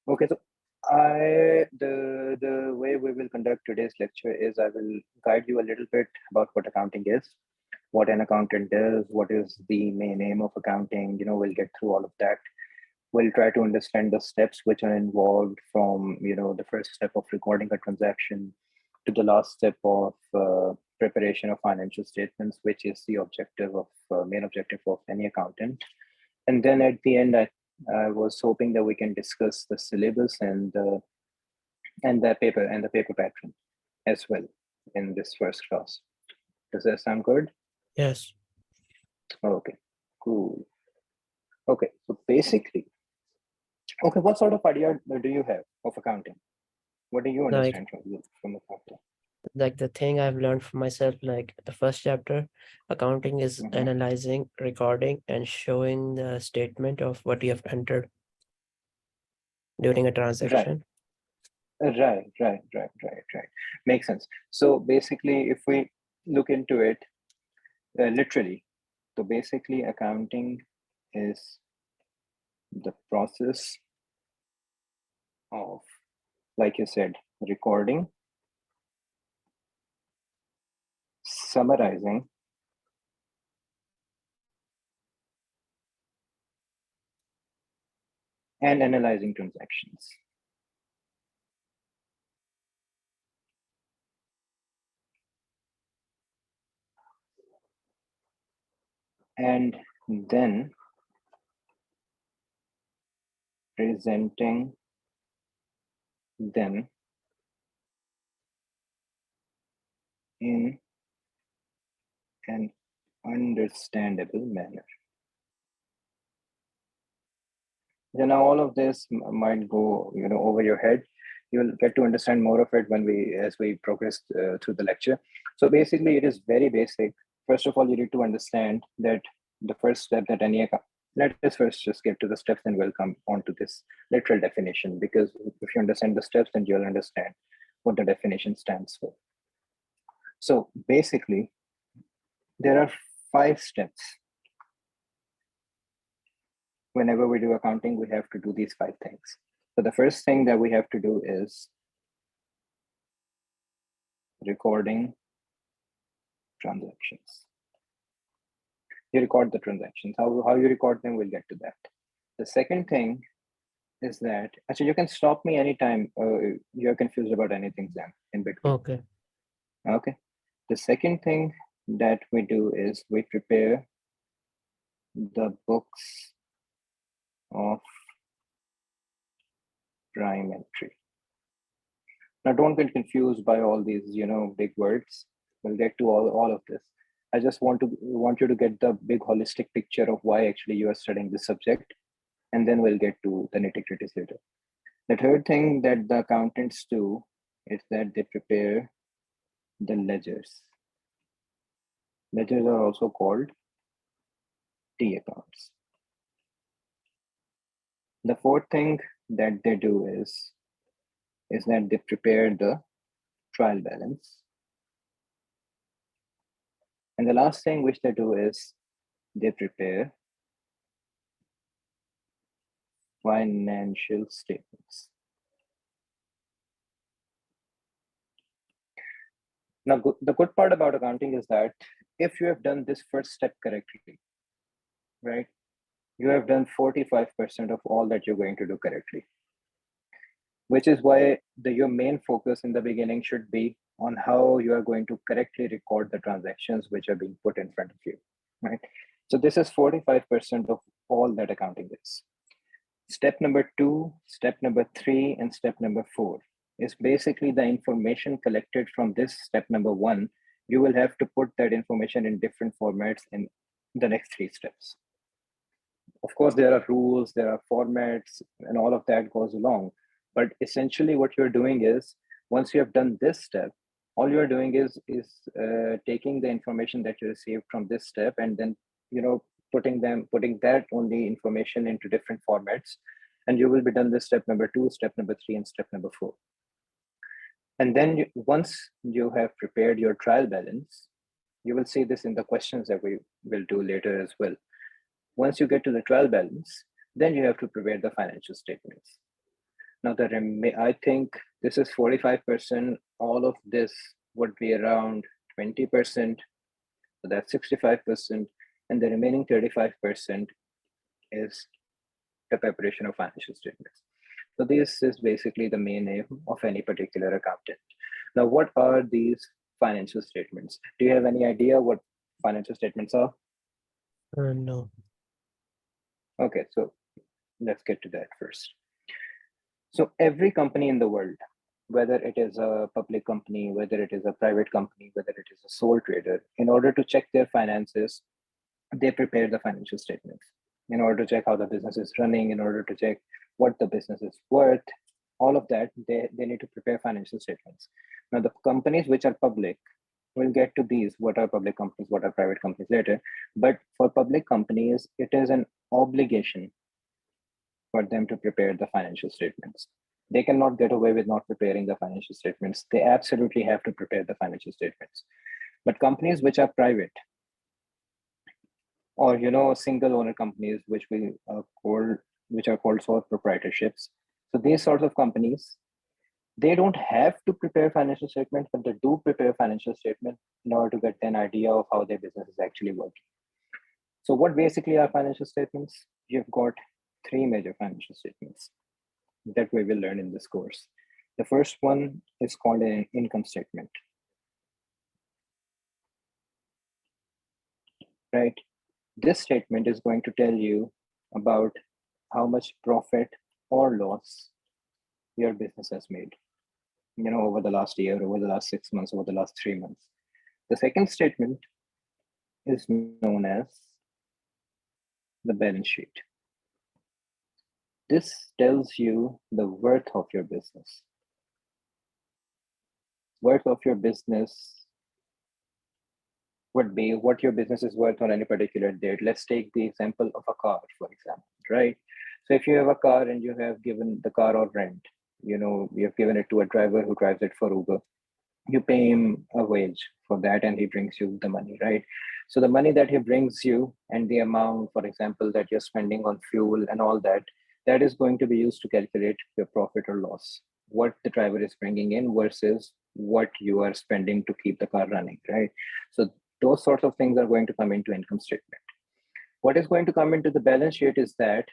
Okay, so the way we will conduct today's lecture is I will guide you a little bit about what accounting is, what an accountant does, what is the main aim of accounting. We'll get through all of that. We'll try to understand the steps which are involved from the first step of recording a transaction to the last step of preparation of financial statements, which is the objective of main objective of any accountant. And then at the end, I was hoping that we can discuss the syllabus and the paper pattern as well in this first class. Does that sound good? Yes. Okay, cool. Okay, so basically, okay, what sort of idea do you have of accounting? What do you Like understand from accounting? the thing I've learned for myself, like the first chapter, accounting is Mhm. analyzing, recording, and showing the statement of what you have entered during a Right, transaction. right. Makes sense. So basically, if we look into it literally, so basically, accounting is the process of, like you said, recording, summarizing, and analyzing transactions. And then presenting them in an understandable manner. Then all of this might go, over your head. You'll get to understand more of it as we progress through the lecture. So basically, it is very basic. First of all, you need to understand that the first step that any account. Let us first just get to the steps, and we'll come on to this literal definition. Because if you understand the steps, then you'll understand what the definition stands for. So basically, there are 5 steps. Whenever we do accounting, we have to do these 5 things. So the first thing that we have to do is recording transactions. You record the transactions. How you record them, we'll get to that. The second thing is that, actually, you can stop me anytime you're confused about anything, Zam, in between. Okay. Okay. The second thing that we do is we prepare the books of prime entry. Now, don't get confused by all these, big words. We'll get to all of this. I just want you to get the big holistic picture of why actually you are studying this subject, and then we'll get to the nitty-gritties later. The third thing that the accountants do is that they prepare the ledgers. Ledgers are also called T accounts. The fourth thing that they do is that they prepare the trial balance. And the last thing which they do is they prepare financial statements. Now, the good part about accounting is that if you have done this first step correctly, right, you have done 45% of all that you're going to do correctly, which is why your main focus in the beginning should be on how you are going to correctly record the transactions which are being put in front of you, right? So this is 45% of all that accounting is. Step number 2, step number 3, and step number 4 is basically the information collected from this step number 1. You will have to put that information in different formats in the next 3 steps. Of course, there are rules, there are formats, and all of that goes along. But essentially, what you're doing is, once you have done this step, all you're doing is taking the information that you received from this step, and then putting that only information into different formats, and you will be done this step number 2, step number 3, and step number 4. And then once you have prepared your trial balance, you will see this in the questions that we will do later as well. Once you get to the trial balance, then you have to prepare the financial statements. Now I think this is 45%. All of this would be around 20%. So that's 65%. And the remaining 35% is the preparation of financial statements. So this is basically the main aim of any particular accountant. Now, what are these financial statements? Do you have any idea what financial statements are? No. Okay, so let's get to that first. So every company in the world, whether it is a public company, whether it is a private company, whether it is a sole trader, in order to check their finances, they prepare the financial statements in order to check how the business is running, in order to check what the business is worth, all of that, they need to prepare financial statements. Now, the companies which are public, we'll get to these, what are public companies, what are private companies later. But for public companies, it is an obligation for them to prepare the financial statements. They cannot get away with not preparing the financial statements. They absolutely have to prepare the financial statements. But companies which are private, or single owner companies, which are called sole proprietorships. So these sorts of companies, they don't have to prepare financial statements, but they do prepare financial statements in order to get an idea of how their business is actually working. So what basically are financial statements? You've got three major financial statements that we will learn in this course. The first one is called an income statement, right? This statement is going to tell you about how much profit or loss your business has made, over the last year, over the last 6 months, over the last 3 months. The second statement is known as the balance sheet. This tells you the worth of your business. Worth of your business would be what your business is worth on any particular date. Let's take the example of a car, for example, right? So if you have a car and you have given the car on rent, you have given it to a driver who drives it for Uber, you pay him a wage for that and he brings you the money, right? So the money that he brings you and the amount, for example, that you're spending on fuel and all that, that is going to be used to calculate your profit or loss, what the driver is bringing in versus what you are spending to keep the car running, right? So those sorts of things are going to come into income statement. What is going to come into the balance sheet is that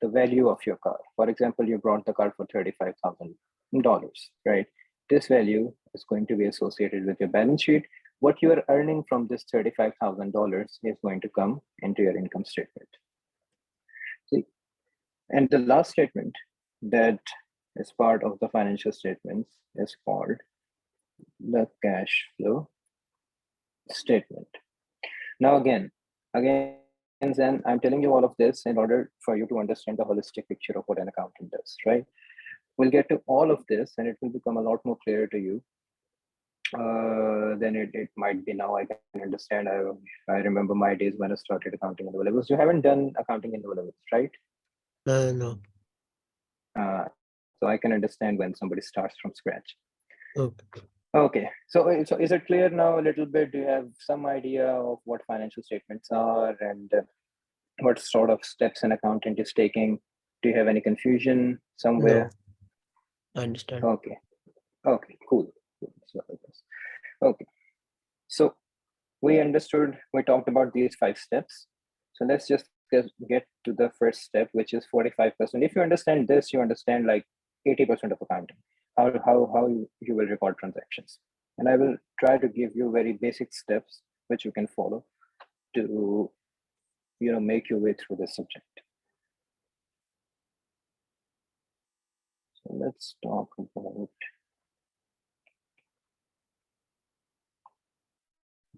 the value of your car. For example, you brought the car for $35,000, right? This value is going to be associated with your balance sheet. What you are earning from this $35,000 is going to come into your income statement. See, and the last statement that is part of the financial statements is called the cash flow statement. Now, again, Zen, I'm telling you all of this in order for you to understand the holistic picture of what an accountant does, right? We'll get to all of this and it will become a lot more clear to you than it might be now. I can understand. I remember my days when I started accounting in the levels. You haven't done accounting in the levels, right? No. So I can understand when somebody starts from scratch. Okay. Okay, so is it clear now a little bit? Do you have some idea of what financial statements are and what sort of steps an accountant is taking? Do you have any confusion somewhere? No, I understand. Okay, cool. Okay, so we understood, we talked about these 5 steps. So let's just get to the first step, which is 45%. If you understand this, you understand like 80% of accounting, how you will record transactions. And I will try to give you very basic steps which you can follow to make your way through this subject. So let's talk about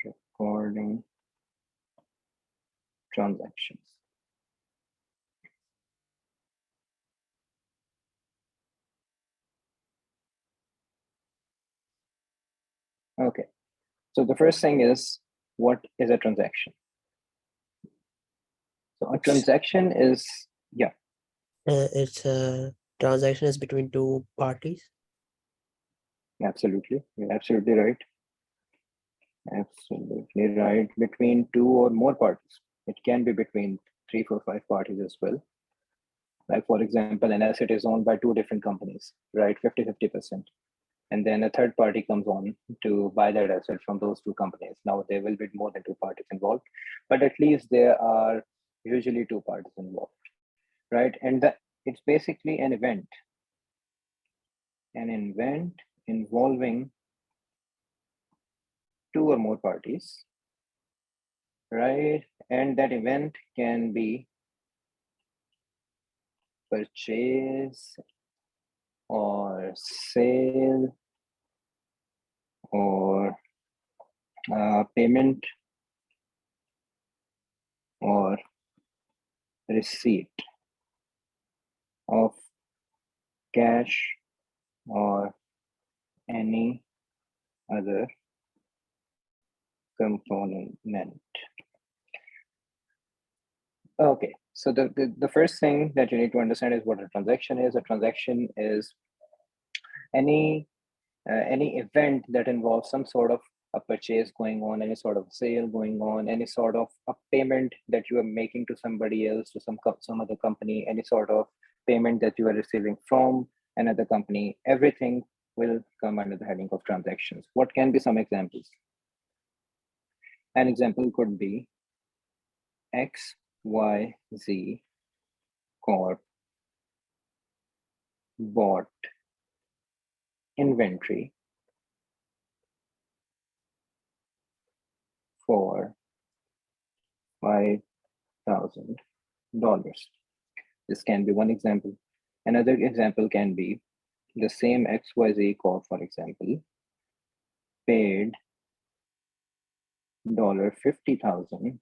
recording transactions. Okay, so the first thing is, what is a transaction? So a transaction is, yeah. It's a transaction is between two parties. Absolutely, you're absolutely right. Absolutely right. Between 2 or more parties. It can be between 3, 4, 5 parties as well. Like for example, an asset is owned by two different companies, right? 50-50%. And then a third party comes on to buy that asset from those two companies. Now there will be more than two parties involved, but at least there are usually two parties involved, right? And it's basically an event involving two or more parties, right? And that event can be purchase or sale or payment or receipt of cash or any other component. Okay, so the first thing that you need to understand is what a transaction is. A transaction is any event that involves some sort of a purchase going on, any sort of sale going on, any sort of a payment that you are making to somebody else, to some other company, any sort of payment that you are receiving from another company. Everything will come under the heading of transactions. What can be some examples? An example could be XYZ Corp bought inventory for $5,000. This can be one example. Another example can be the same XYZ Corp, for example, paid $50,000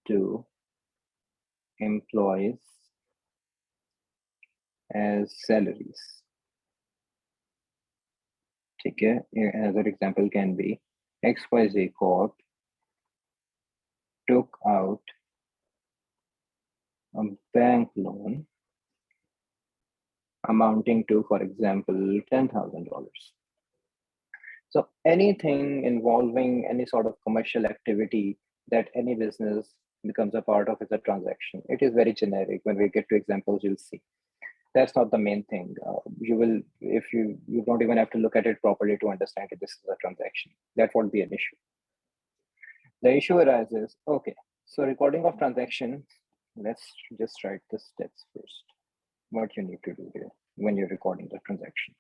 to employees as salaries. Okay. Another example can be XYZ Corp took out a bank loan amounting to, for example, $10,000. So anything involving any sort of commercial activity that any business becomes a part of is a transaction. It is very generic. When we get to examples, you'll see. That's not the main thing. If you don't even have to look at it properly to understand that this is a transaction. That won't be an issue. The issue arises, okay, so recording of transaction, let's just write the steps first. What you need to do here when you're recording the transaction.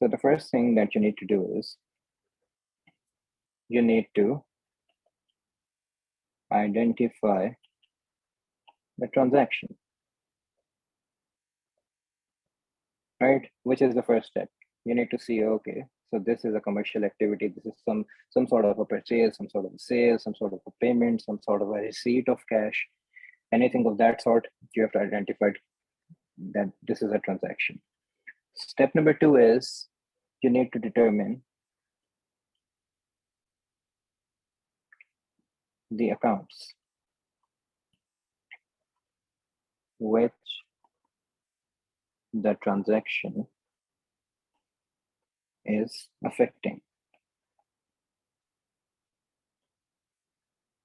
So the first thing that you need to do is you need to identify the transaction, right? Which is the first step. You need to see, okay, so this is a commercial activity. This is some sort of a purchase, some sort of a sale, some sort of a payment, some sort of a receipt of cash, anything of that sort. You have to identify that this is a transaction. Step number 2 is you need to determine the accounts which the transaction is affecting.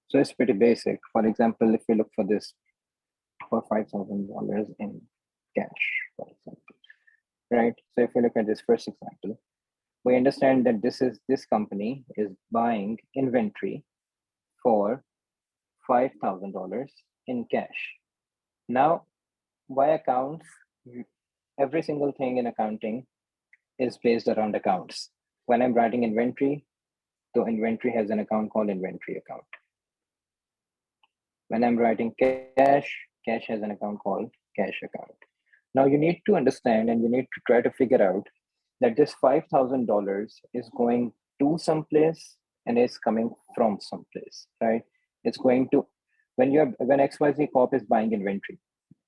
So it's pretty basic. For example, if we look for this for $5,000 in cash, for example, right? So if we look at this first example, we understand that this company is buying inventory for $5,000 in cash. Now, why accounts? Every single thing in accounting is based around accounts. When I'm writing inventory, the inventory has an account called inventory account. When I'm writing cash, cash has an account called cash account. Now you need to understand and you need to try to figure out that this $5,000 is going to someplace and is coming from someplace, right? It's going to, when XYZ Corp is buying inventory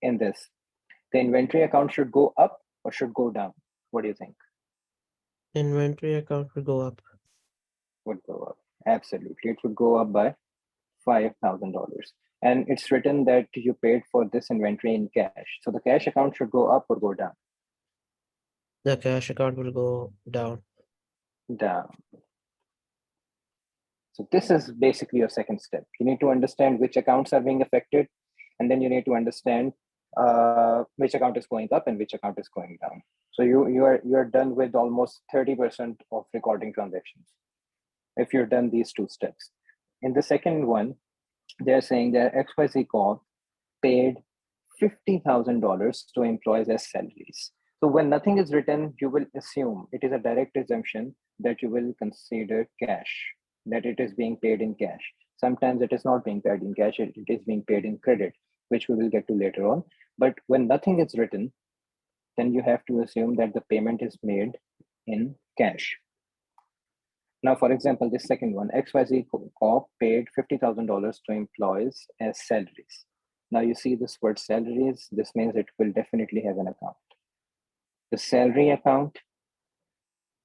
in this, the inventory account should go up or should go down? What do you think? Inventory account will go up. Would go up. Absolutely. It would go up by $5,000. And it's written that you paid for this inventory in cash. So the cash account should go up or go down? The cash account will go down. Down. So this is basically your second step. You need to understand which accounts are being affected And then you need to understand which account is going up and which account is going down. So you're done with almost 30% of recording transactions if you've done these two steps. In the second one, they're saying that XYZ Corp paid $50,000 to employees as salaries. So when nothing is written, you will assume it is a direct assumption that you will consider cash, that it is being paid in cash. Sometimes it is not being paid in cash, it is being paid in credit, which we will get to later on. But when nothing is written, then you have to assume that the payment is made in cash. Now, for example, this second one, XYZ Corp paid $50,000 to employees as salaries. Now you see this word salaries, this means it will definitely have an account. The salary account.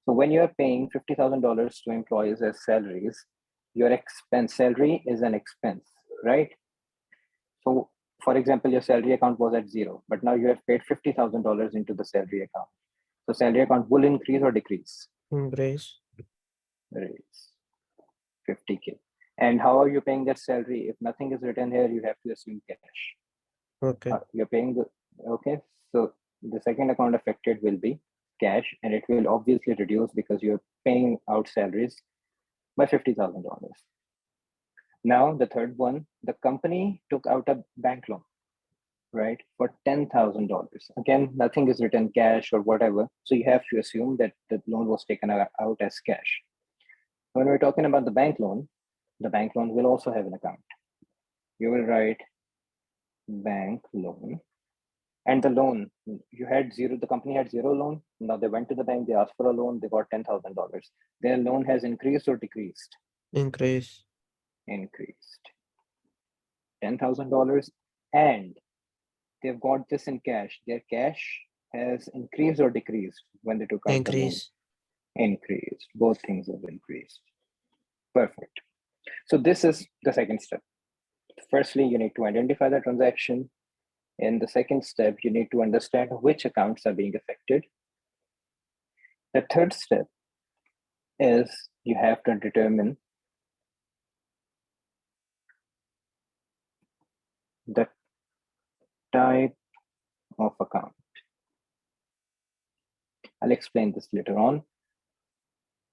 So when you're paying $50,000 to employees as salaries, your expense salary is an expense, right? So for example, your salary account was at zero, but now you have paid $50,000 into the salary account. So salary account will increase or decrease? Increase. Raise 50K. And how are you paying that salary? If nothing is written here, you have to assume cash. Okay. You're paying the, okay. So the second account affected will be cash, and it will obviously reduce because you're paying out salaries by $50,000. Now the third one, the company took out a bank loan, right, for $10,000. Again, nothing is written cash or whatever. So you have to assume that the loan was taken out as cash. When we're talking about the bank loan will also have an account. You will write bank loan, and the loan, you had zero, the company had zero loan. Now they went to the bank, they asked for a loan, they got $10,000. Their loan has increased or decreased? Increase. Increased. $10,000, and they've got this in cash. Their cash has increased or decreased when they took out the loan? Increase. Increased. Both things have increased. Perfect. So this is the second step. Firstly, you need to identify the transaction. In the second step, you need to understand which accounts are being affected. The third step is you have to determine the type of account. I'll explain this later on.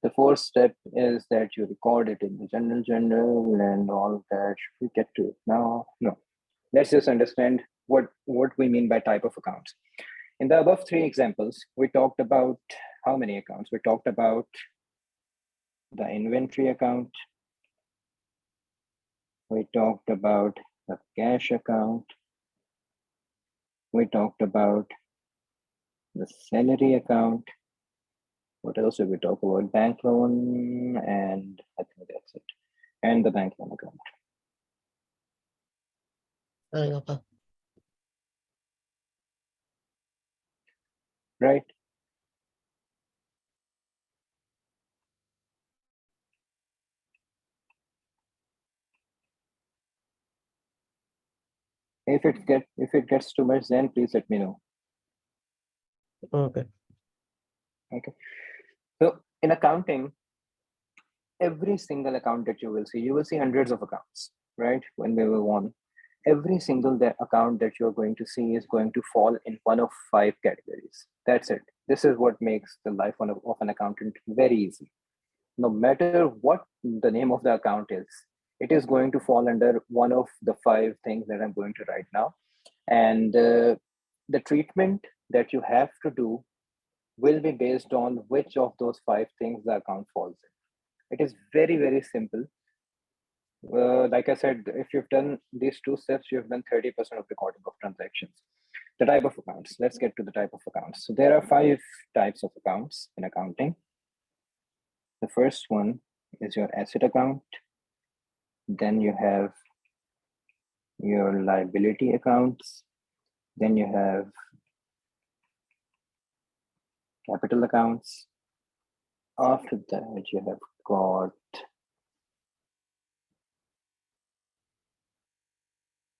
The fourth step is that you record it in the general journal and all that. Should we get to it now? No. Let's just understand what we mean by type of accounts. In the above three examples, we talked about how many accounts? We talked about the inventory account. We talked about the cash account. We talked about the salary account. What else did we talk about? Bank loan, and I think that's it. And the bank loan account. Right? If it gets too much, then please let me know. Okay. Okay. So in accounting, every single account that you will see hundreds of accounts, right? When we were on, every single account that you're going to see is going to fall in one of 5 categories. That's it. This is what makes the life of an accountant very easy. No matter what the name of the account is, it is going to fall under one of the 5 things that I'm going to write now. And the treatment that you have to do will be based on which of those 5 things the account falls in. It is very, very simple. Like I said, if you've done these 2 steps, you've done 30% of recording of transactions. The type of accounts. Let's get to the type of accounts. So there are 5 types of accounts in accounting. The first one is your asset account. Then you have your liability accounts. Then you have capital accounts. After that, you have got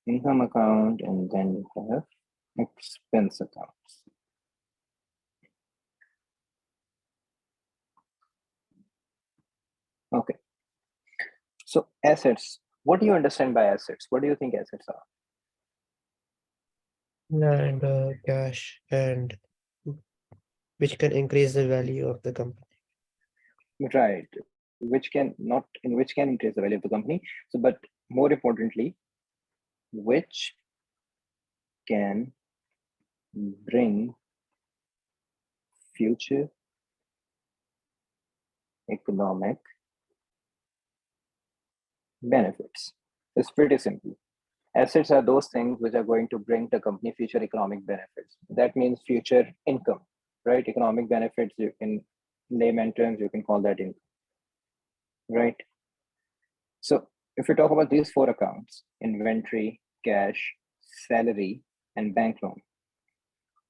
income account, and then you have expense accounts. Okay. So assets, what do you understand by assets? What do you think assets are? and cash, and which can increase the value of the company. Right, which can not in which can increase the value of the company. So, but more importantly, which can bring future economic benefits. It's pretty simple. Assets are those things which are going to bring the company future economic benefits. That means future income, right? Economic benefits, you in layman terms, you can call that income, right? So if we talk about these four accounts, inventory, cash, salary, and bank loan,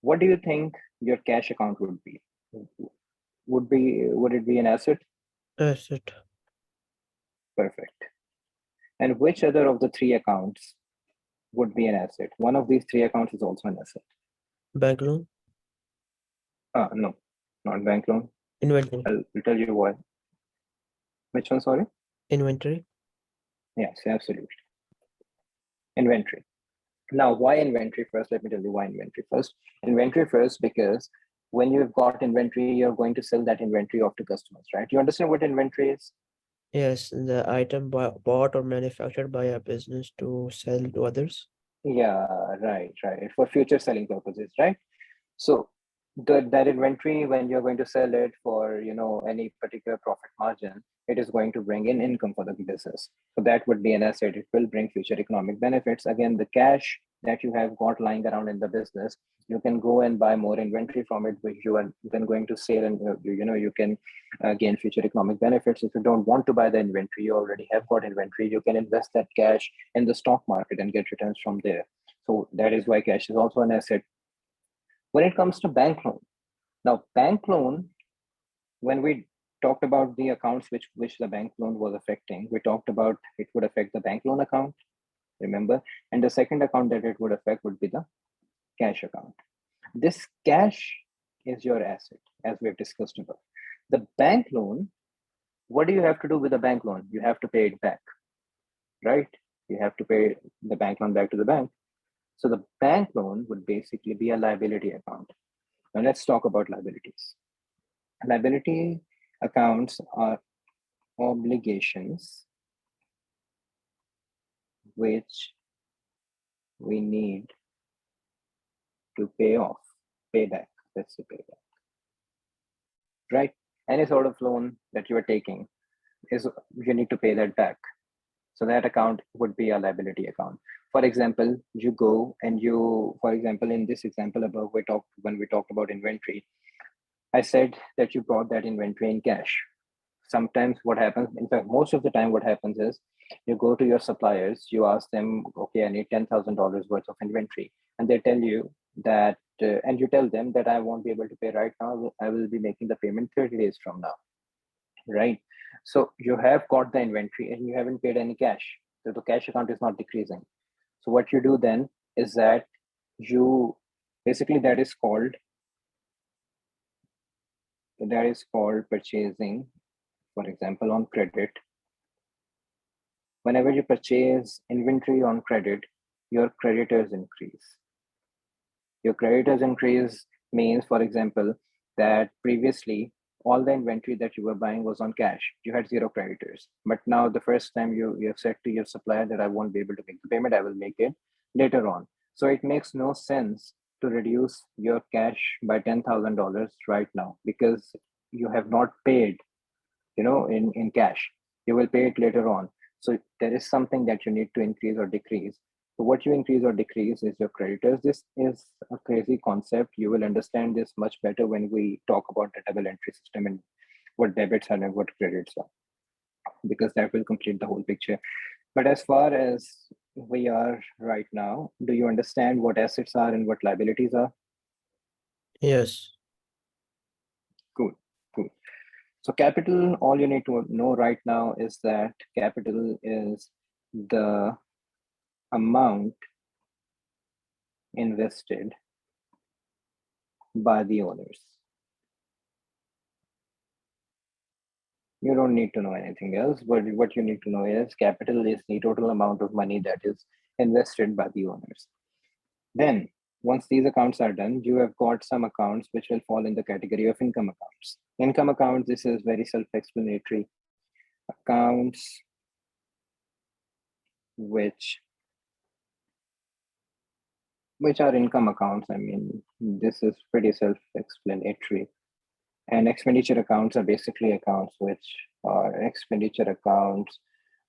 what do you think your cash account would be? Would it be an asset? Asset. Perfect. And which other of the three accounts would be an asset? One of these three accounts is also an asset. Bank loan. No, not bank loan. Inventory. I'll tell you why. Which one, sorry? Inventory. Yes, absolutely. Inventory. Now, why inventory first? Let me tell you why inventory first. Inventory first, because when you've got inventory, you're going to sell that inventory off to customers, right? You understand what inventory is? Yes, the item bought or manufactured by a business to sell to others. Yeah, right. For future selling purposes, right? So that inventory, when you're going to sell it for any particular profit margin, it is going to bring in income for the business. So that would be an asset. It will bring future economic benefits. Again, the cash that you have got lying around in the business, you can go and buy more inventory from it, which you are then going to sell, and you can gain future economic benefits. If you don't want to buy the inventory, you already have got inventory, you can invest that cash in the stock market and get returns from there. So that is why cash is also an asset. When it comes to bank loan, now bank loan, when we talked about the accounts which the bank loan was affecting, we talked about it would affect the bank loan account, remember? And the second account that it would affect would be the cash account. This cash is your asset, as we've discussed about. The bank loan, what do you have to do with the bank loan? You have to pay it back, right? You have to pay the bank loan back to the bank. So the bank loan would basically be a liability account. Now let's talk about liabilities. Liability accounts are obligations which we need to pay off, pay back. Let's say pay back, right? Any sort of loan that you are taking is you need to pay that back. So that account would be a liability account. For example, you go and for example, in this example above, when we talked about inventory, I said that you bought that inventory in cash. Sometimes what happens, in fact, most of the time, what happens is you go to your suppliers, you ask them, okay, I need $10,000 worth of inventory. And they tell you that, and you tell them that I won't be able to pay right now. I will be making the payment 30 days from now, right? So you have got the inventory and you haven't paid any cash. So the cash account is not decreasing. So what you do then is that you basically that is called purchasing, for example, on credit. Whenever you purchase inventory on credit, your creditors increase. Your creditors increase means, for example, that previously all the inventory that you were buying was on cash. You had zero creditors. But now the first time you have said to your supplier that I won't be able to make the payment, I will make it later on. So it makes no sense to reduce your cash by $10,000 right now because you have not paid in cash. You will pay it later on. So there is something that you need to increase or decrease. So what you increase or decrease is your creditors. This is a crazy concept. You will understand this much better when we talk about the double entry system and what debits are and what credits are, because that will complete the whole picture. But as far as we are right now, do you understand what assets are and what liabilities are? Yes. Cool, cool. So capital, all you need to know right now is that capital is the amount invested by the owners. You don't need to know anything else, but what you need to know is capital is the total amount of money that is invested by the owners. Then Once these accounts are done, you have got some accounts which will fall in the category of income accounts. Income accounts, this is very self-explanatory. Accounts which are income accounts. I mean, this is pretty self-explanatory. And expenditure accounts are basically accounts which are expenditure accounts,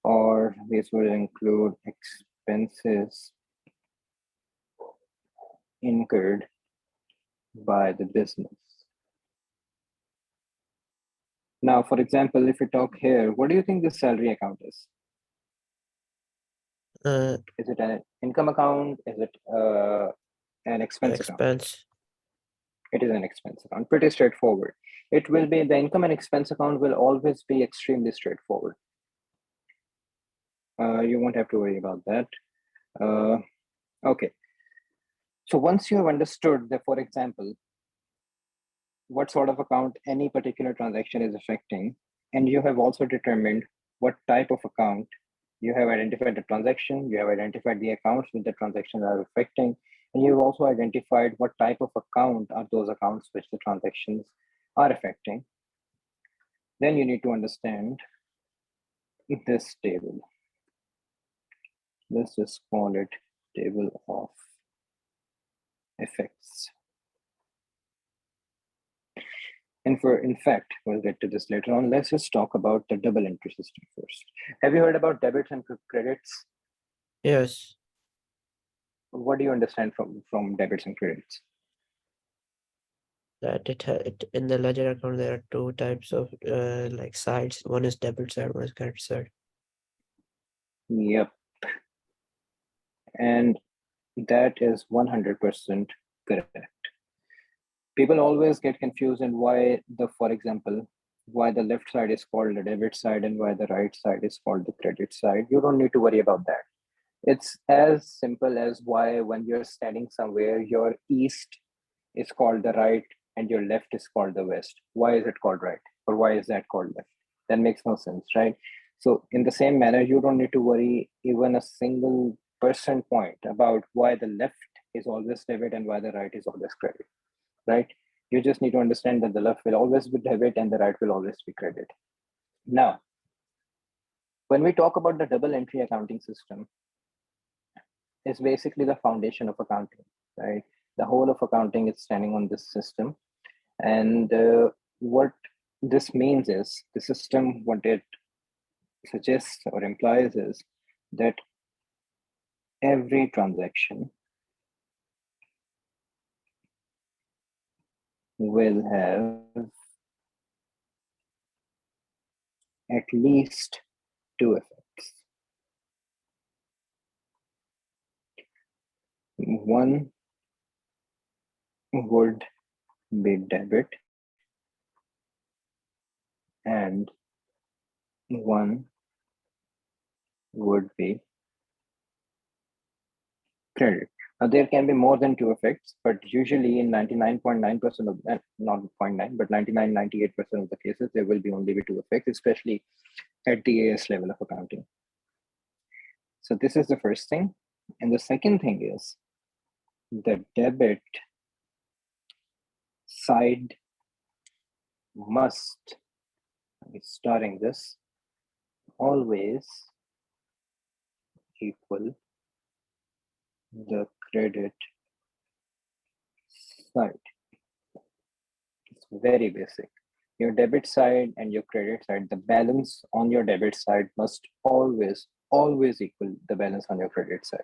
or these will include expenses incurred by the business. Now, for example, if we talk here, what do you think the salary account is? Is it an income account? Is it an expense account? It is an expense account. Pretty straightforward. It will be, the income and expense account will always be extremely straightforward. You won't have to worry about that. Okay. So once you have understood that, for example, what sort of account any particular transaction is affecting, and you have also determined what type of account, you have identified the transaction, you have identified the accounts which the transactions are affecting, and you've also identified what type of account are those accounts which the transactions are affecting. Then you need to understand this table. Let's just call it table of effects. And in fact, we'll get to this later on. Let's just talk about the double entry system first. Have you heard about debits and credits? Yes. What do you understand from debits and credits? That it in the ledger account there are two types of like sides. One is debit side, one is credit side. Yep. And that is 100% correct. People always get confused in why for example, why the left side is called the debit side and why the right side is called the credit side. You don't need to worry about that. It's as simple as why when you're standing somewhere, your east is called the right and your left is called the west. Why is it called right? Or why is that called left? That makes no sense, right? So in the same manner, you don't need to worry even a single percent point about why the left is always debit and why the right is always credit, right? You just need to understand that the left will always be debit and the right will always be credit. Now, when we talk about the double entry accounting system, it's basically the foundation of accounting, right? The whole of accounting is standing on this system. And what this means is the system, what it suggests or implies is that every transaction will have at least two effects. One would be debit and one would be credit. Now, there can be more than two effects, but usually in 99.9% of that, not 0.9, but 99, 98% of the cases, there will be only two effects, especially at the AS level of accounting. So this is the first thing. And the second thing is the debit side must, starting this, always equal the credit side. It's very basic. Your debit side and your credit side, the balance on your debit side must always equal the balance on your credit side.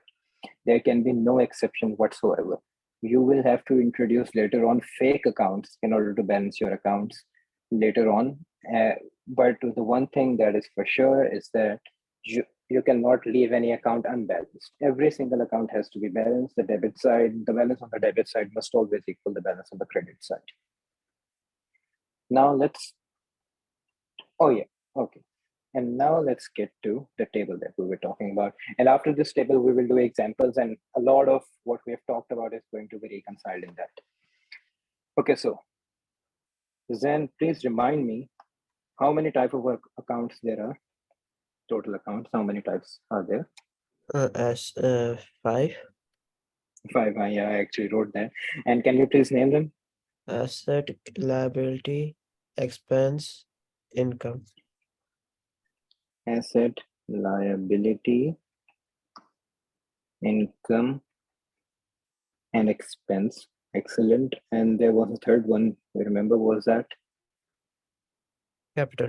There can be no exception whatsoever. You will have to introduce later on fake accounts in order to balance your accounts later on. But the one thing that is for sure is that you cannot leave any account unbalanced. Every single account has to be balanced. The debit side, the balance on the debit side must always equal the balance on the credit side. Now okay. And now let's get to the table that we were talking about. And after this table, we will do examples, and a lot of what we have talked about is going to be reconciled in that. Okay, so Zen, please remind me how many type of accounts there are, total accounts, how many types are there? As 5. Five. Yeah, I actually wrote that. And can you please name them? Asset, liability, expense, income. Asset, liability, income, and expense. Excellent. And there was a third one. You remember, was that Capital.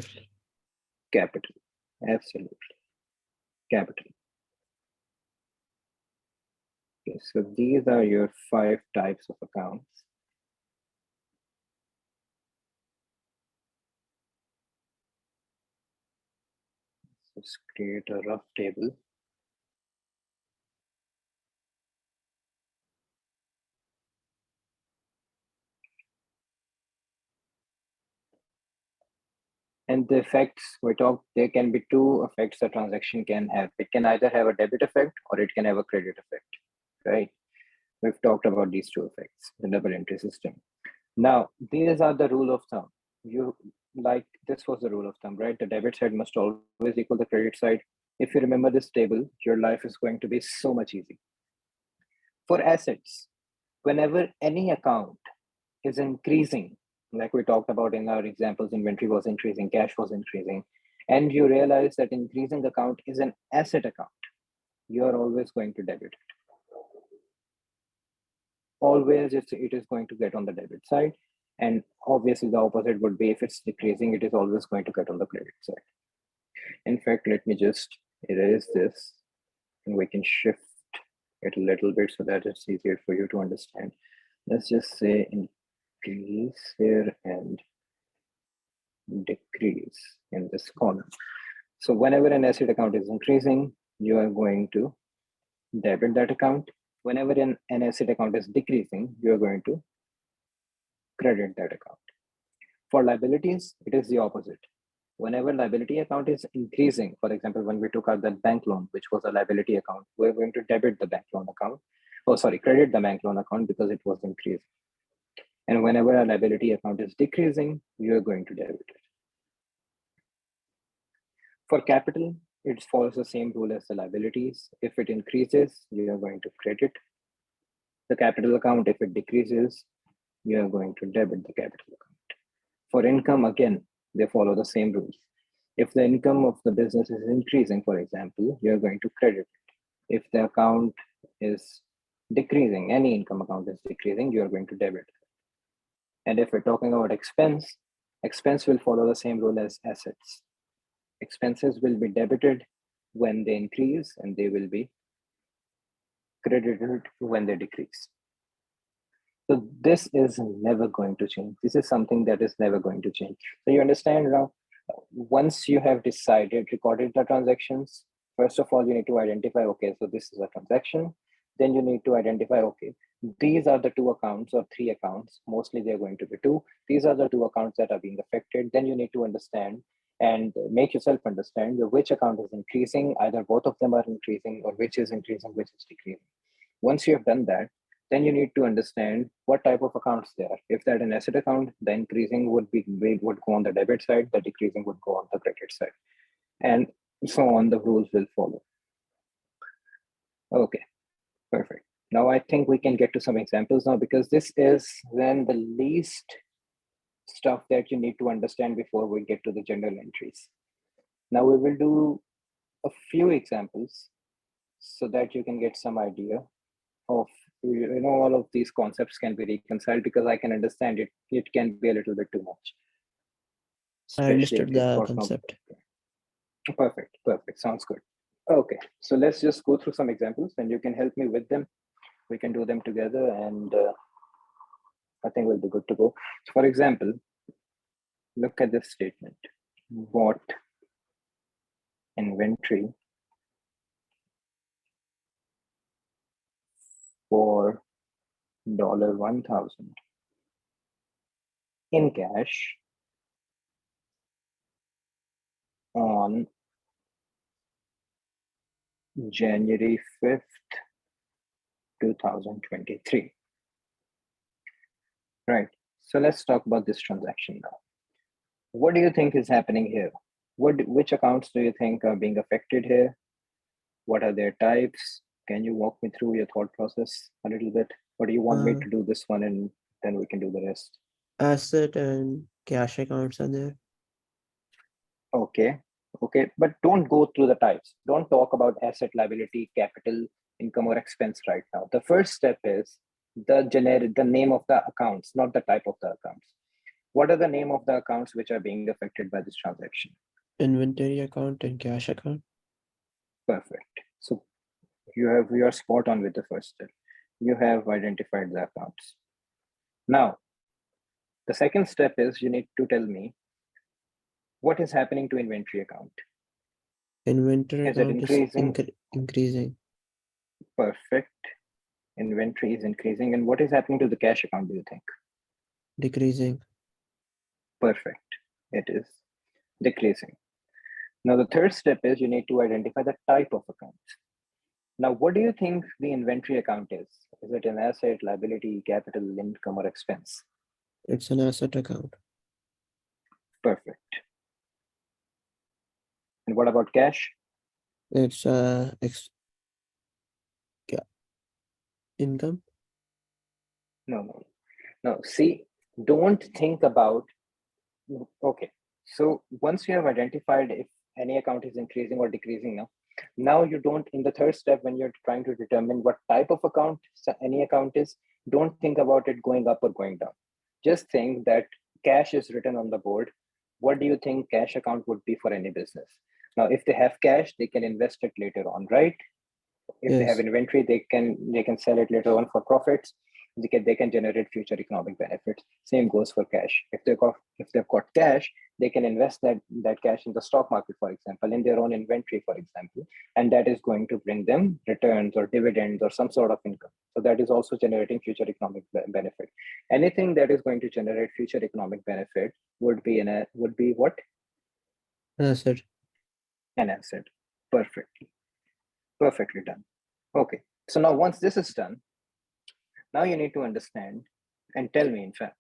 capital? Absolutely. Capital. Okay, so these are your 5 types of accounts. Let's create a rough table. And the effects we talked, there can be 2 effects a transaction can have. It can either have a debit effect or it can have a credit effect, right? We've talked about these 2 effects, the double entry system. Now, these are the rule of thumb. You like this was the rule of thumb, right? The debit side must always equal the credit side. If you remember this table, your life is going to be so much easy. For assets, whenever any account is increasing, like we talked about in our examples, inventory was increasing, cash was increasing, and you realize that increasing account is an asset account, you are always going to debit it. Always it is going to get on the debit side. And obviously the opposite would be if it's decreasing, it is always going to get on the credit side. In fact, let me just erase this and we can shift it a little bit so that it's easier for you to understand. Let's just say increase here and decrease in this column. So whenever an asset account is increasing, you are going to debit that account. Whenever an asset account is decreasing, you are going to credit that account. For liabilities, it is the opposite. Whenever liability account is increasing, for example, when we took out that bank loan, which was a liability account, we're going to debit the bank loan account. Oh, sorry, credit the bank loan account because it was increasing. And whenever a liability account is decreasing, you're going to debit it. For capital, it follows the same rule as the liabilities. If it increases, you are going to credit the capital account. If it decreases, you are going to debit the capital account. For income, again, they follow the same rules. If the income of the business is increasing, for example, you're going to credit it. If the account is decreasing, any income account is decreasing, you're going to debit it. And if we're talking about expense, expense will follow the same rule as assets. Expenses will be debited when they increase and they will be credited when they decrease. So this is never going to change. This is something that is never going to change. So you understand now, once you have decided, recorded the transactions, first of all, you need to identify, okay, so this is a transaction. Then you need to identify, okay, these are the 2 accounts or 3 accounts. Mostly they're going to be 2. These are the 2 accounts that are being affected. Then you need to understand and make yourself understand which account is increasing, either both of them are increasing or which is increasing, which is decreasing. Once you have done that, then you need to understand what type of accounts they are. If they're an asset account, the increasing would go on the debit side, the decreasing would go on the credit side, and so on. The rules will follow. Okay, perfect. Now I think we can get to some examples now, because this is then the least stuff that you need to understand before we get to the general entries. Now we will do a few examples so that you can get some idea of, all of these concepts can be reconciled, because I can understand it can be a little bit too much, I especially if understood you've the got no. concept. Perfect, sounds good. Okay, so let's just go through some examples and you can help me with them. We can do them together, and I think we'll be good to go. So for example, look at this statement: bought inventory for $1,000 in cash on January 5th, 2023. Right. So let's talk about this transaction now. What do you think is happening here? Which accounts do you think are being affected here? What are their types? Can you walk me through your thought process a little bit? Or do you want me Uh, to do this one and then we can do the rest? Asset and cash accounts are there. Okay. Okay. But don't go through the types. Don't talk about asset, liability, capital, income, or expense right now. The first step is the name of the accounts, not the type of the accounts. What are the name of the accounts which are being affected by this transaction? Inventory account and cash account. Perfect. So you are spot on with the first step. You have identified the accounts. Now, the second step is you need to tell me what is happening to inventory account. Inventory Is it account is increasing? increasing, Perfect. Inventory is increasing. And what is happening to the cash account, do you think? decreasing. Perfect. It is decreasing. Now, the third step is you need to identify the type of account. Now, what do you think the inventory account is? Is it an asset, liability, capital, income, or expense? It's an asset account. Perfect. And what about cash? It's income. No, no, no. See, don't think about. Okay. So once you have identified if any account is increasing or decreasing now you don't, in the third step, when you're trying to determine what type of account any account is, don't think about it going up or going down. Just think that cash is written on the board. What do you think cash account would be for any business? Now, if they have cash, they can invest it later on, right? If they have Yes. inventory, they can sell it later on for profits. They can generate future economic benefits. Same goes for cash. If they've got cash, they can invest that cash in the stock market, for example, in their own inventory, for example, and that is going to bring them returns or dividends or some sort of income. So that is also generating future economic benefit. Anything that is going to generate future economic benefit would be what? Asset. An asset. Perfectly done. Okay, so now once this is done, now you need to understand and tell me, in fact,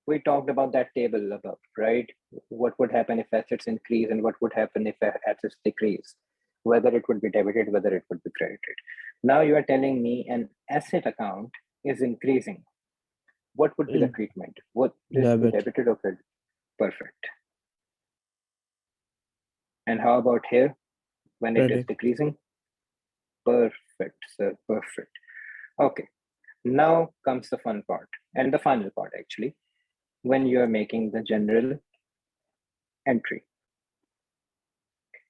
we talked about that table above, right? What would happen if assets increase and what would happen if assets decrease? Whether it would be debited, whether it would be credited. Now you are telling me an asset account is increasing. What would be the treatment? Would this be Debit. debited or credited? Perfect. And how about here when it is Credit. decreasing? Perfect, sir. Perfect. Okay. Now comes the fun part and the final part, actually, when you are making the general entry.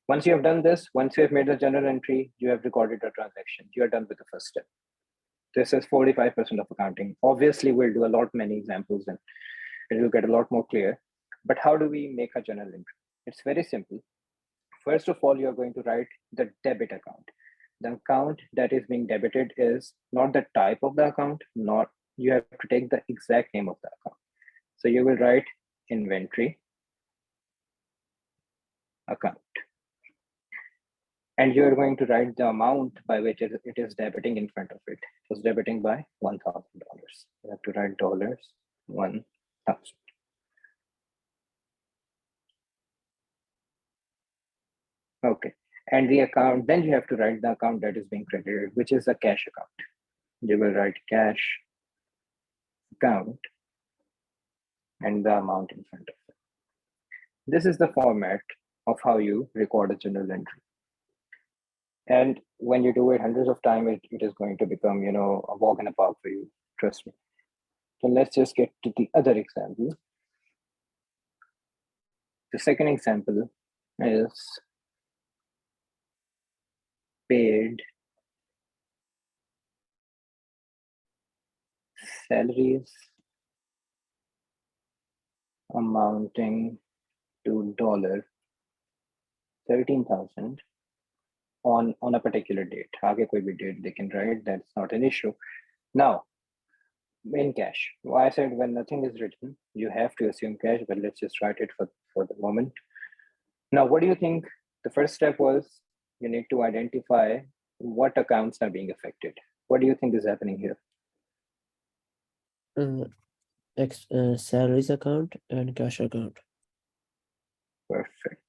Once you have done this, once you have made the general entry, you have recorded a transaction. You are done with the first step. This is 45% of accounting. Obviously, we'll do a lot many examples and it will get a lot more clear. But how do we make a general entry? It's very simple. First of all, you're going to write the debit account. The account that is being debited is not the type of the account, not you have to take the exact name of the account. So you will write inventory account. And you're going to write the amount by which it is debiting in front of it. It was debiting by $1,000. You have to write dollars 1,000. Okay. And the account, then you have to write the account that is being credited, which is a cash account. You will write cash account and the amount in front of it. This is the format of how you record a journal entry. And when you do it hundreds of times, it is going to become, a walk in the park for you. Trust me. So let's just get to the other example. The second example is paid salaries amounting to $13,000 on a particular date. आगे कोई भी date they can write, that's not an issue. Now, in cash, I said when nothing is written, you have to assume cash, but let's just write it for the moment. Now, what do you think? The first step was you need to identify what accounts are being affected. What do you think is happening here? Salaries account and cash account. Perfect.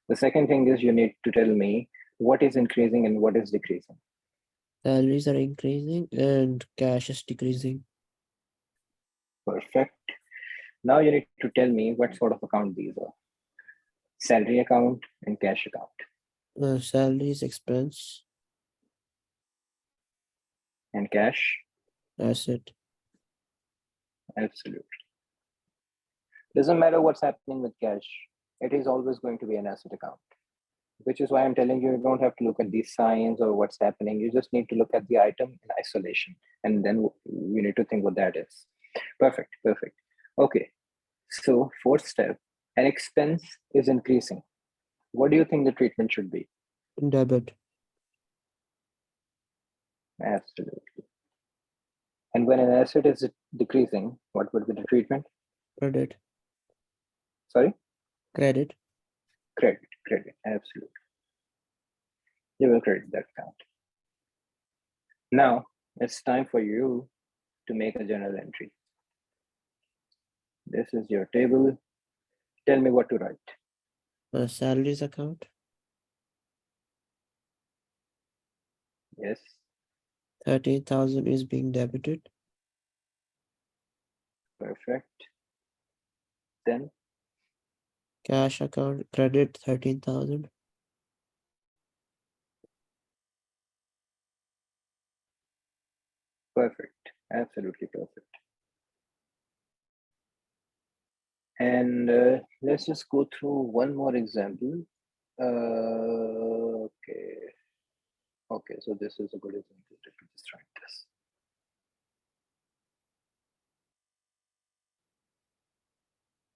The second thing is you need to tell me What is increasing and what is decreasing? Salaries are increasing and cash is decreasing. Perfect. Now you need to tell me what sort of account these are. Salary account and cash account. Salaries expense, And cash? asset. Absolutely. Doesn't matter what's happening with cash, it is always going to be an asset account. Which is why I'm telling you, you don't have to look at these signs or what's happening. You just need to look at the item in isolation. And then you need to think what that is. Perfect, perfect. Okay, so fourth step, an expense is increasing. What do you think the treatment should be? Debit. Absolutely. And when an asset is decreasing, what would be the treatment? Credit. Sorry? Credit. Credit, credit, absolutely. You will credit that account. Now, it's time for you to make a journal entry. This is your table. Tell me what to write. Salaries account. Yes. 13,000 is being debited. Perfect. Then Cash account credit 13,000. perfect. Absolutely perfect. And let's just go through one more example. Okay. Okay, so this is a good example. Let me just write this.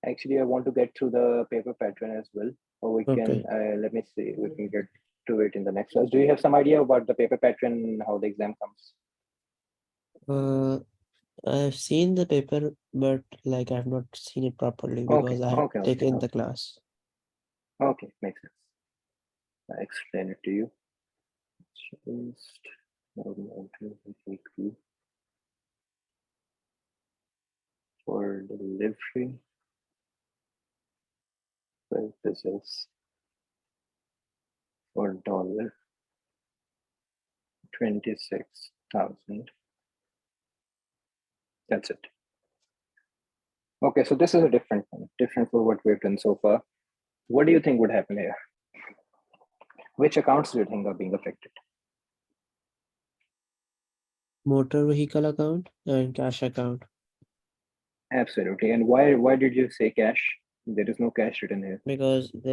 Actually, I want to get through the paper pattern as well. Or we can, let me see, we can get to it in the next class. Do you have some idea about the paper pattern, how the exam comes? I've seen the paper, but like I've not seen it properly because I have taken the class. Okay, makes sense. I explain it to you. Just for delivery purposes for $26,000. That's it. Okay, so this is a different one, different for what we've done so far. What do you think would happen here? Which accounts do you think are being affected? Motor vehicle account and cash account. Absolutely. And why did you say cash? There is no cash written here. Because we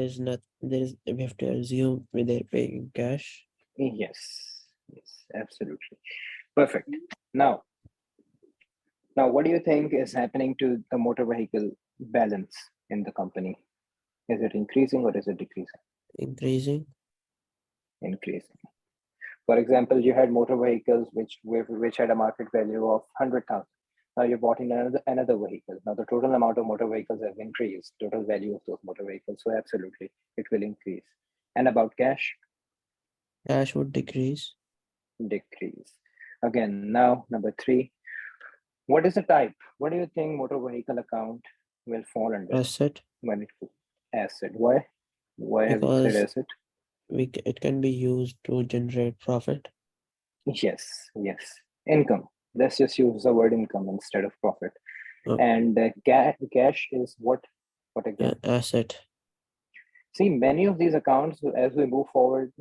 have to assume they're paying cash. Yes, yes, absolutely. Perfect. Now, what do you think is happening to the motor vehicle balance in the company? Is it increasing or is it decreasing? Increasing. Increasing. For example, you had motor vehicles which had a market value of 100,000. Now you bought in another vehicle. Now the total amount of motor vehicles have increased, total value of those motor vehicles. So absolutely, it will increase. And about cash? Cash would decrease. Decrease. Again, now number 3. What is the type? What do you think motor vehicle account will fall under? Asset. When it asset. Why? Why have you said asset? It can be used to generate profit. Yes, yes. Income. Let's just use the word income instead of profit. And cash is what again? Asset. See, many of these accounts, as we move forward,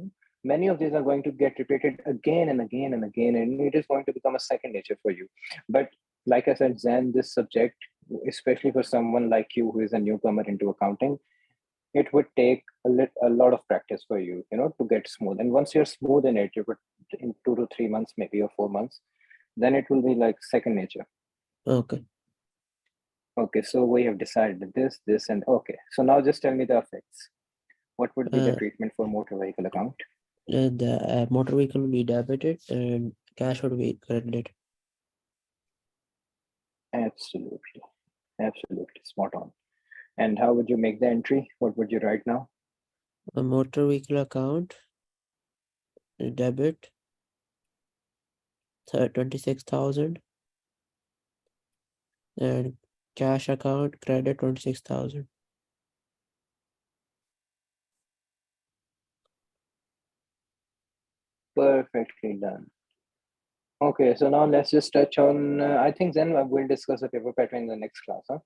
many of these are going to get repeated again and again and again, and it is going to become a second nature for you. But like I said, Zan, this subject, especially for someone like you who is a newcomer into accounting, it would take a lot of practice for you, to get smooth. And once you're smooth in it, in 2 to 3 months, maybe, or 4 months, then it will be like second nature. Okay. Okay, so we have decided this, and okay. So now just tell me the effects. What would be the treatment for motor vehicle account? The motor vehicle will be debited and cash would be credited. Absolutely. Absolutely. Spot on. And how would you make the entry? What would you write now? A motor vehicle account, debit 26,000 and cash account credit 26,000. Perfectly done. Okay, so now let's just touch on, I think then we'll discuss the paper pattern in the next class. Huh?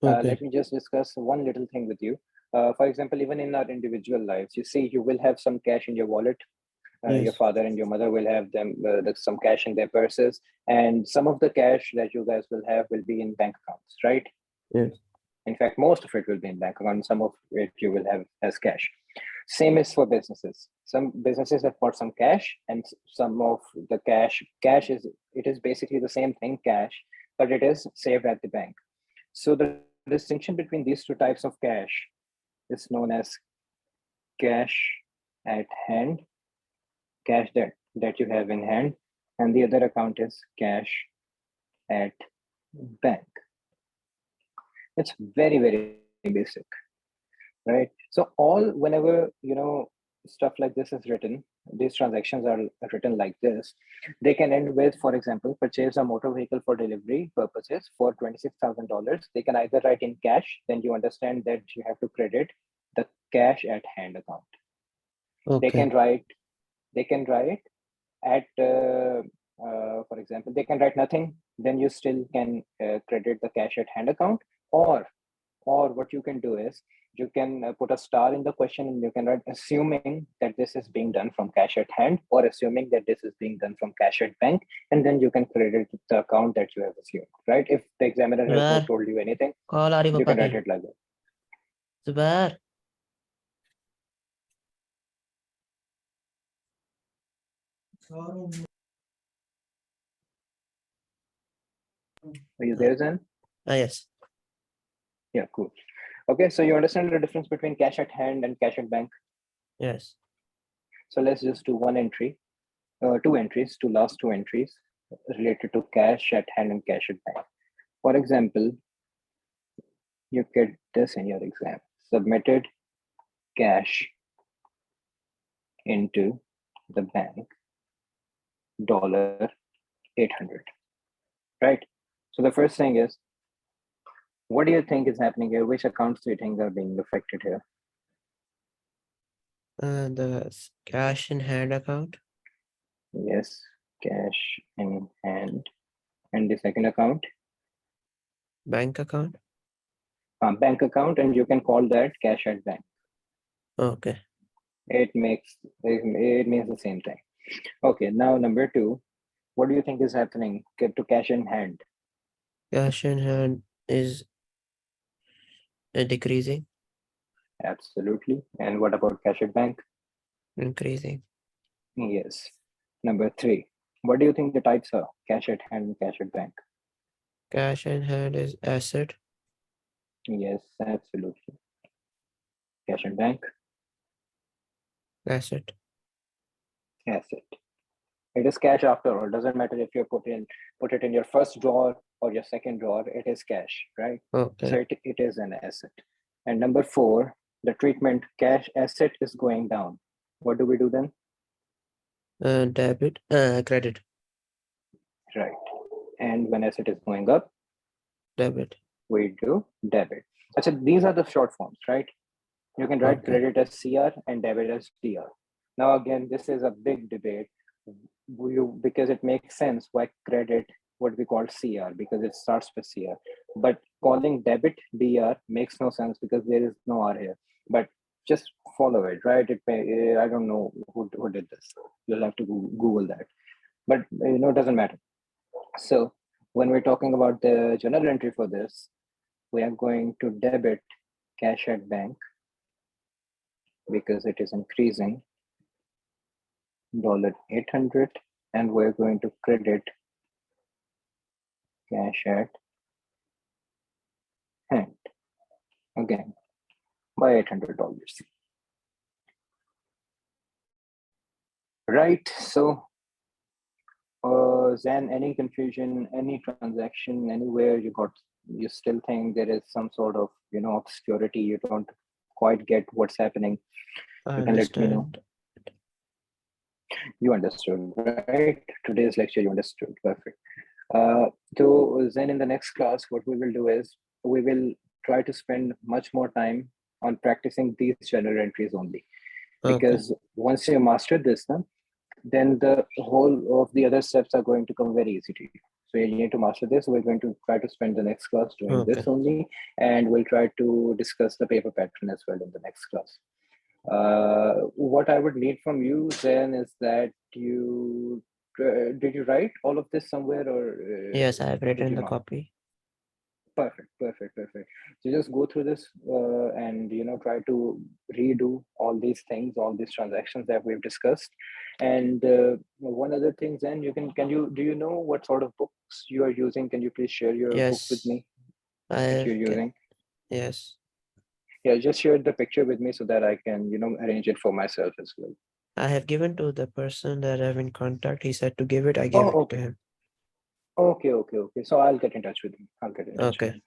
Okay. Let me just discuss one little thing with you. For example, even in our individual lives, you see, you will have some cash in your wallet. Your Yes. father and your mother will have them some cash in their purses, and some of the cash that you guys will have will be in bank accounts, right? Yes. In fact, most of it will be in bank accounts. Some of it you will have as cash. Same is for businesses. Some businesses have got some cash, and some of the cash is, it is basically the same thing, cash, but it is saved at the bank. So the distinction between these two types of cash is known as cash at hand, cash that you have in hand, and the other account is cash at bank. It's very basic, right? So all, whenever stuff like this is written, these transactions are written like this, they can end with, for example, purchase a motor vehicle for delivery purposes for $26,000. They can either write in cash, then you understand that you have to credit the cash at hand account. They Okay. can write at for example, they can write nothing, then you still can credit the cash at hand account. Or what you can do is, you can put a star in the question, and you can write assuming that this is being done from cash at hand, or assuming that this is being done from cash at bank, and then you can credit the account that you have assumed, right? If the examiner has not Zubair, told you anything, call आ रही you पापा can की. write it like that. Zubair. Are you there, Zen? Yes. Yeah, cool. Okay, so you understand the difference between cash at hand and cash at bank. Yes. So let's just do two last two entries related to cash at hand and cash at bank. For example, you get this in your exam: submitted cash into the bank, $800, right? So the first thing is, what do you think is happening here? Which accounts do you think are being affected here? The cash in hand account, Yes, cash in hand. And the second account? bank account. Bank account, and you can call that cash at bank. Okay. It means the same thing. Okay, now number two, what do you think is happening? Get to cash in hand. Cash in hand is decreasing, Absolutely. And what about cash at bank? increasing. Yes. Number three, what do you think the types are? Cash at hand and cash at bank. Cash in hand is asset, Yes, absolutely. Cash at bank, asset. asset. It is cash after all. Doesn't matter if you put it in your first drawer or your second drawer, it is cash, right? So Okay. it is an asset. And number four, the treatment, cash asset is going down. What do we do then? Debit, credit, Right. And when asset is going up, debit. we do debit. So these are the short forms, right? You can write Okay. credit as CR and debit as DR. Now, again, this is a big debate because it makes sense why credit would be called CR, because it starts with CR. But calling debit DR makes no sense because there is no R here. But just follow it, right? I don't know who did this. You'll have to Google that. But it doesn't matter. So when we're talking about the journal entry for this, we are going to debit cash at bank because it is increasing, $800, and we're going to credit cash at hand again by $800. Right. So, Zan, any confusion, any transaction, anywhere you still think there is some sort of obscurity, you don't quite get what's happening, I you can let me know. understand. You understood, right? Today's lecture, you understood. Perfect. So then in the next class, what we will do is we will try to spend much more time on practicing these journal entries only. Okay. Because once you master this, then the whole of the other steps are going to come very easy to you. So you need to master this. We're going to try to spend the next class doing Okay. this only, and we'll try to discuss the paper pattern as well in the next class. What I would need from you then is that you did you write all of this somewhere, or Yes, I have did written you the not? copy. Perfect. So just go through this and try to redo all these things, all these transactions that we've discussed. And one other thing, then can you do you know what sort of books you are using? Can you please share your book with Yes, me I that you're have. using? Yes, Yeah, just share the picture with me so that I can arrange it for myself as well. I have given to the person that I'm in contact. He said to give it. I gave Oh, it to okay. him. Okay. So I'll get in touch with him. Okay.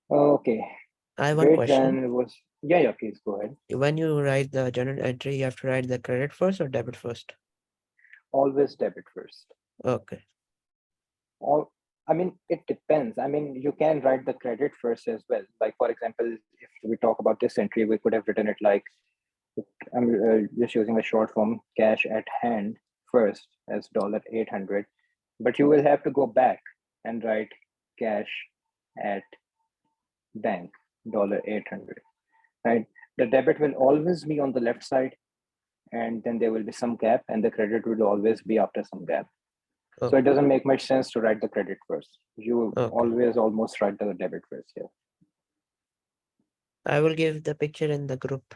Okay, I have one great. question. Then it was, yeah, please go ahead. When you write the journal entry, you have to write the credit first or debit first? Always debit first. Okay. All, I mean, it depends. I mean, you can write the credit first as well. Like, for example, if we talk about this entry, we could have written it like, I'm just using a short form, cash at hand first as $800. But you will have to go back and write cash at bank $800, right? The debit will always be on the left side, and then there will be some gap, and the credit will always be after some gap. So it Okay. doesn't make much sense to write the credit first. You Okay. always almost write the debit first. Yeah. I will give the picture in the group.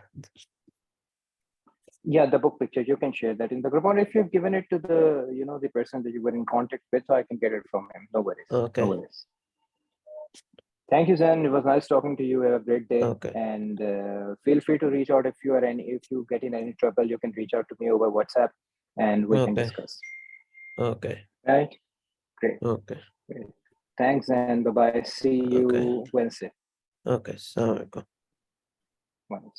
Yeah, the book picture, you can share that in the group, or if you've given it to the person that you were in contact with, so I can get it from him. No worries. No Okay. worries. Thank you, Zen. It was nice talking to you. Have a great day, Okay. and feel free to reach out if you get in any trouble. You can reach out to me over WhatsApp, and we can Okay. discuss. Okay. Right? Great. Okay. Great. Thanks, and bye bye. See Okay. you Wednesday. Okay. Assalamu alaikum. Well,